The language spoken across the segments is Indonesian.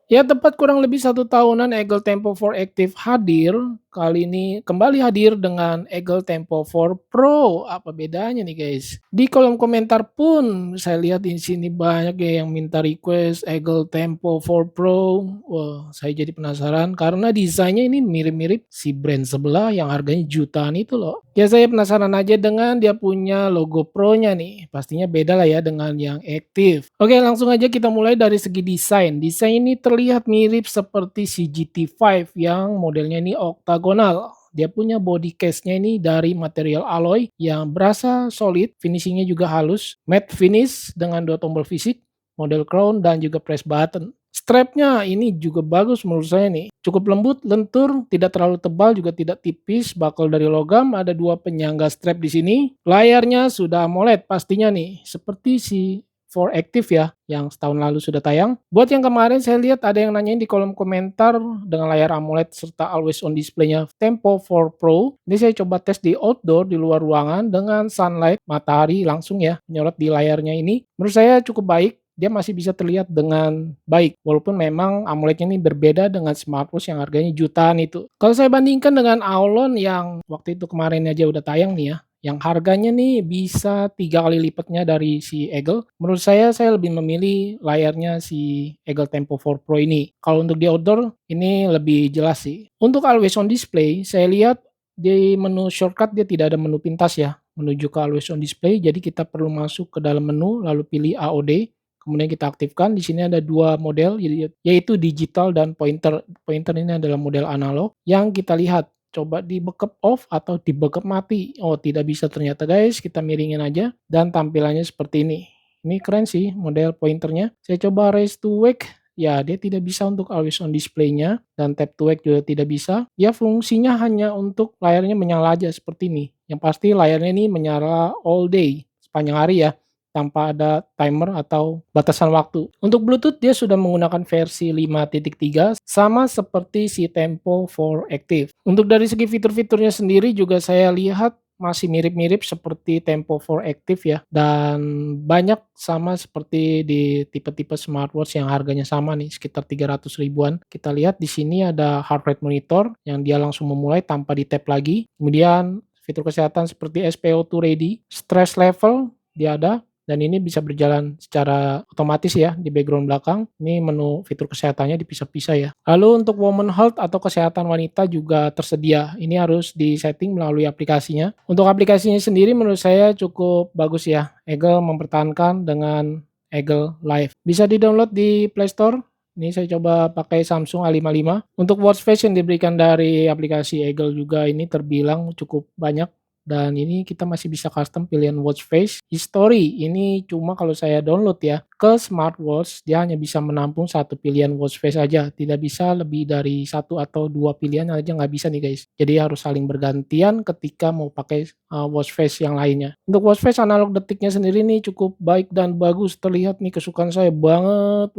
Ya tepat kurang lebih 1 tahunan Eagle Tempo 4 Active hadir, kali ini kembali hadir dengan Eagle Tempo 4 Pro. Apa bedanya nih guys? Di kolom komentar pun saya lihat di sini banyak ya yang minta request Eagle Tempo 4 Pro. Wah, saya jadi penasaran karena desainnya ini mirip-mirip si brand sebelah yang harganya jutaan itu loh. Ya saya penasaran aja dengan dia punya logo Pro-nya nih. Pastinya beda lah ya dengan yang Active. Oke, langsung aja kita mulai dari segi desain. Desain ini terlihat mirip seperti si GT5 yang modelnya ini oktagonal. Dia punya body case-nya ini dari material alloy yang berasa solid, finishingnya juga halus, matte finish dengan 2 tombol fisik, model crown dan juga press button. Strapnya ini juga bagus menurut saya nih. Cukup lembut, lentur, tidak terlalu tebal juga tidak tipis. Bakal dari logam, ada 2 penyangga strap di sini. Layarnya sudah AMOLED pastinya nih, seperti si For Active ya, yang setahun lalu sudah tayang. Buat yang kemarin saya lihat ada yang nanyain di kolom komentar dengan layar AMOLED serta always on display-nya Tempo 4 Pro. Ini saya coba tes di outdoor di luar ruangan dengan sunlight matahari langsung ya menyorot di layarnya ini. Menurut saya cukup baik. Dia masih bisa terlihat dengan baik, walaupun memang AMOLED-nya ini berbeda dengan smartwatch yang harganya jutaan itu. Kalau saya bandingkan dengan Aulon yang waktu itu kemarin aja udah tayang nih ya, yang harganya nih bisa 3 kali lipatnya dari si Eagle. Menurut saya lebih memilih layarnya si Eagle Tempo 4 Pro ini. Kalau untuk di outdoor, ini lebih jelas sih. Untuk always on display, saya lihat di menu shortcut dia tidak ada menu pintas ya, menuju ke always on display. Jadi kita perlu masuk ke dalam menu, lalu pilih AOD, kemudian kita aktifkan. Di sini ada 2 model, yaitu digital dan pointer. Pointer ini adalah model analog yang kita lihat. Coba di backup off atau di backup mati. Oh, tidak bisa ternyata guys, kita miringin aja dan tampilannya seperti ini. Ini keren sih model pointernya. Saya coba raise to wake, ya dia tidak bisa untuk always on display-nya dan tap to wake juga tidak bisa. Ya fungsinya hanya untuk layarnya menyala aja seperti ini. Yang pasti layarnya ini menyala all day, sepanjang hari ya, tanpa ada timer atau batasan waktu. Untuk Bluetooth dia sudah menggunakan versi 5.3 sama seperti si Tempo 4 Active. Untuk dari segi fitur-fiturnya sendiri juga saya lihat masih mirip-mirip seperti Tempo 4 Active ya, dan banyak sama seperti di tipe-tipe smartwatch yang harganya sama nih sekitar 300 ribuan. Kita lihat di sini ada heart rate monitor yang dia langsung memulai tanpa di tap lagi. Kemudian fitur kesehatan seperti SpO2 ready, stress level dia ada, dan ini bisa berjalan secara otomatis ya di background belakang. Ini menu fitur kesehatannya dipisah-pisah ya. Lalu untuk woman health atau kesehatan wanita juga tersedia. Ini harus disetting melalui aplikasinya. Untuk aplikasinya sendiri menurut saya cukup bagus ya. Eagle mempertahankan dengan Eagle Live. Bisa di-download di Play Store. Ini saya coba pakai Samsung A55. Untuk watch face yang diberikan dari aplikasi Eagle juga ini terbilang cukup banyak. Dan ini kita masih bisa custom pilihan watch face. History ini cuma kalau saya download ya ke smartwatch, dia hanya bisa menampung 1 pilihan watch face aja. Tidak bisa lebih dari 1 atau 2 pilihan aja nggak bisa nih guys. Jadi harus saling bergantian ketika mau pakai watch face yang lainnya. Untuk watch face analog detiknya sendiri nih cukup baik dan bagus. Terlihat nih kesukaan saya banget.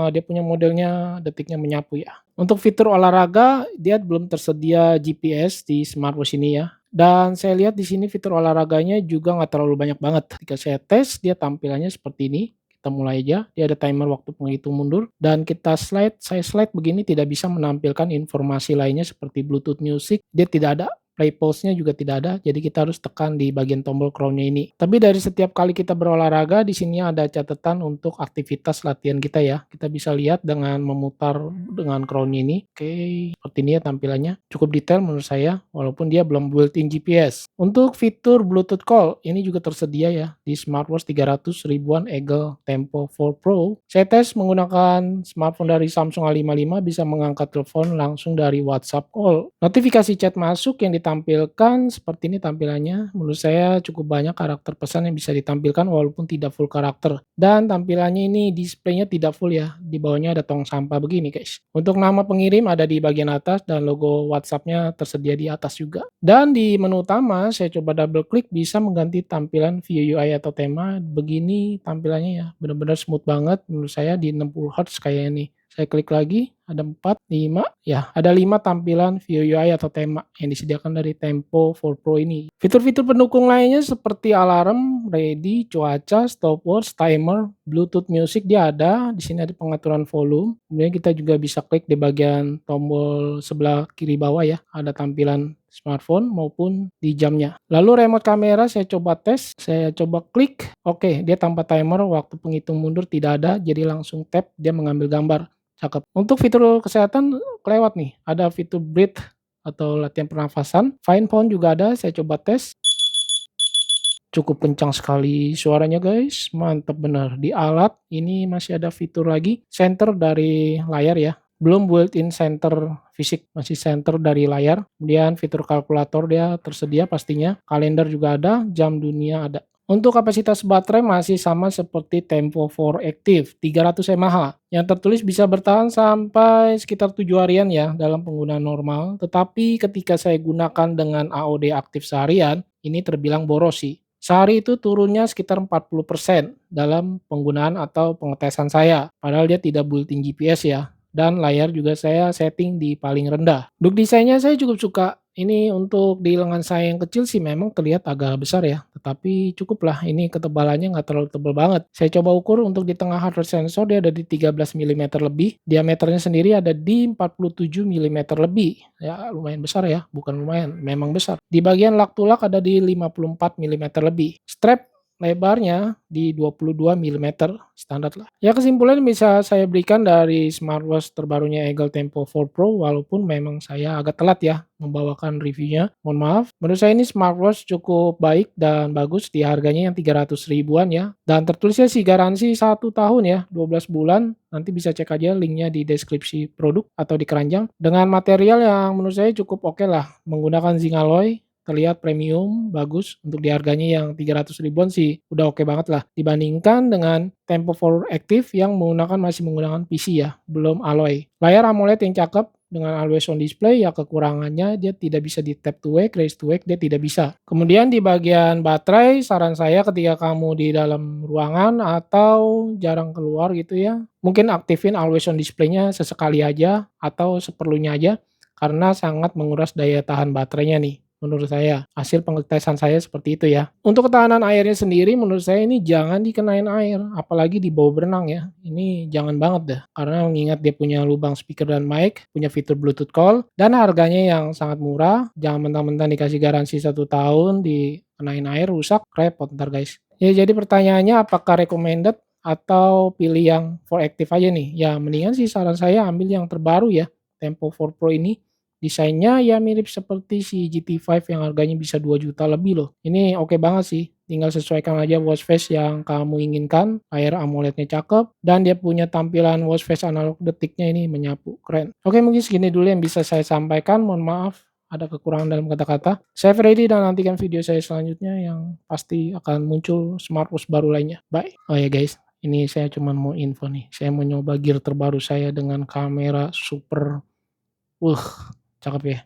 Dia punya modelnya detiknya menyapu ya. Untuk fitur olahraga, dia belum tersedia GPS di smartwatch ini ya. Dan saya lihat di sini fitur olahraganya juga nggak terlalu banyak banget. Ketika saya tes, dia tampilannya seperti ini. Kita mulai aja, dia ada timer waktu penghitung mundur. Dan kita saya slide begini tidak bisa menampilkan informasi lainnya seperti Bluetooth Music. Dia tidak ada. Play pause-nya juga tidak ada, jadi kita harus tekan di bagian tombol crown-nya ini. Tapi dari setiap kali kita berolahraga, di sini ada catatan untuk aktivitas latihan kita ya. Kita bisa lihat dengan memutar dengan crown-nya ini. Oke, seperti ini ya tampilannya. Cukup detail menurut saya, walaupun dia belum built-in GPS. Untuk fitur Bluetooth Call, ini juga tersedia ya di smartwatch 300 ribuan Eagle Tempo 4 Pro. Saya tes menggunakan smartphone dari Samsung A55 bisa mengangkat telepon langsung dari WhatsApp Call. Notifikasi chat masuk yang ditampilkan seperti ini tampilannya. Menurut saya cukup banyak karakter pesan yang bisa ditampilkan walaupun tidak full karakter. Dan tampilannya ini displaynya tidak full ya. Di bawahnya ada tong sampah begini guys. Untuk nama pengirim ada di bagian atas dan logo WhatsApp-nya tersedia di atas juga. Dan di menu utama saya coba double klik bisa mengganti tampilan view UI atau tema. Begini tampilannya ya. Benar-benar smooth banget menurut saya di 60 Hz kayak ini. Saya klik lagi, ada 4, 5, ya ada 5 tampilan view UI atau tema yang disediakan dari Tempo for Pro ini. Fitur-fitur pendukung lainnya seperti alarm, ready, cuaca, stopwatch, timer, Bluetooth music dia ada. Di sini ada pengaturan volume. Kemudian kita juga bisa klik di bagian tombol sebelah kiri bawah ya, ada tampilan smartphone maupun di jamnya. Lalu remote kamera saya coba tes, saya coba klik, oke dia tanpa timer, waktu penghitung mundur tidak ada, jadi langsung tap dia mengambil gambar. Cakep. Untuk fitur kesehatan kelewat nih, ada fitur breathe atau latihan pernafasan. Fine Phone juga ada, saya coba tes. Cukup kencang sekali suaranya guys, mantap benar. Di alat ini masih ada fitur lagi, center dari layar ya. Belum built-in center fisik, masih center dari layar. Kemudian fitur kalkulator dia tersedia pastinya. Kalender juga ada, jam dunia ada. Untuk kapasitas baterai masih sama seperti Tempo 4 Active 300 mAh yang tertulis bisa bertahan sampai sekitar 7 harian ya dalam penggunaan normal. Tetapi ketika saya gunakan dengan AOD aktif seharian, ini terbilang boros sih. Sehari itu turunnya sekitar 40% dalam penggunaan atau pengetesan saya. Padahal dia tidak built-in GPS ya. Dan layar juga saya setting di paling rendah. Untuk desainnya saya cukup suka. Ini untuk di lengan saya yang kecil sih memang terlihat agak besar ya, tetapi cukuplah ini ketebalannya nggak terlalu tebal banget. Saya coba ukur untuk di tengah heart rate sensor dia ada di 13 mm lebih, diameternya sendiri ada di 47 mm lebih. Ya lumayan besar ya, bukan lumayan, memang besar. Di bagian lak tulak ada di 54 mm lebih. Strap lebarnya di 22 mm, standar lah. Ya kesimpulan bisa saya berikan dari smartwatch terbarunya Eagle Tempo 4 Pro, walaupun memang saya agak telat ya membawakan reviewnya, mohon maaf. Menurut saya ini smartwatch cukup baik dan bagus di harganya yang 300 ribuan ya. Dan tertulisnya sih garansi 1 tahun ya, 12 bulan. Nanti bisa cek aja linknya di deskripsi produk atau di keranjang. Dengan material yang menurut saya cukup oke lah, menggunakan zinc alloy, terlihat premium, bagus untuk di harganya yang 300 ribuan sih udah oke banget lah dibandingkan dengan Tempo 4 Active yang masih menggunakan PC ya, belum alloy. Layar AMOLED yang cakep dengan always on display ya, kekurangannya dia tidak bisa di tap to wake, raise to wake dia tidak bisa. Kemudian di bagian baterai saran saya ketika kamu di dalam ruangan atau jarang keluar gitu ya, mungkin aktifin always on display-nya sesekali aja atau seperlunya aja karena sangat menguras daya tahan baterainya nih. Menurut saya, hasil pengetesan saya seperti itu ya. Untuk ketahanan airnya sendiri menurut saya ini jangan dikenain air, apalagi di bawah berenang ya. Ini jangan banget dah, karena mengingat dia punya lubang speaker dan mic, punya fitur Bluetooth call, dan harganya yang sangat murah. Jangan mentang-mentang dikasih garansi 1 tahun, dikenain air rusak, repot ntar guys. Ya jadi pertanyaannya apakah recommended atau pilih yang for active aja nih? Ya mendingan sih saran saya ambil yang terbaru ya, Tempo 4 Pro ini. Desainnya ya mirip seperti si GT5 yang harganya bisa 2 juta lebih loh. Ini oke banget sih, tinggal sesuaikan aja watch face yang kamu inginkan, layar AMOLED-nya cakep, dan dia punya tampilan watch face analog detiknya ini menyapu, keren. Oke mungkin segini dulu yang bisa saya sampaikan, mohon maaf ada kekurangan dalam kata-kata. Saya Freddy dan nantikan video saya selanjutnya yang pasti akan muncul smartwatch baru lainnya. Bye. Oh ya guys, ini saya cuma mau info nih, saya mau nyoba gear terbaru saya dengan kamera super, cakep ya.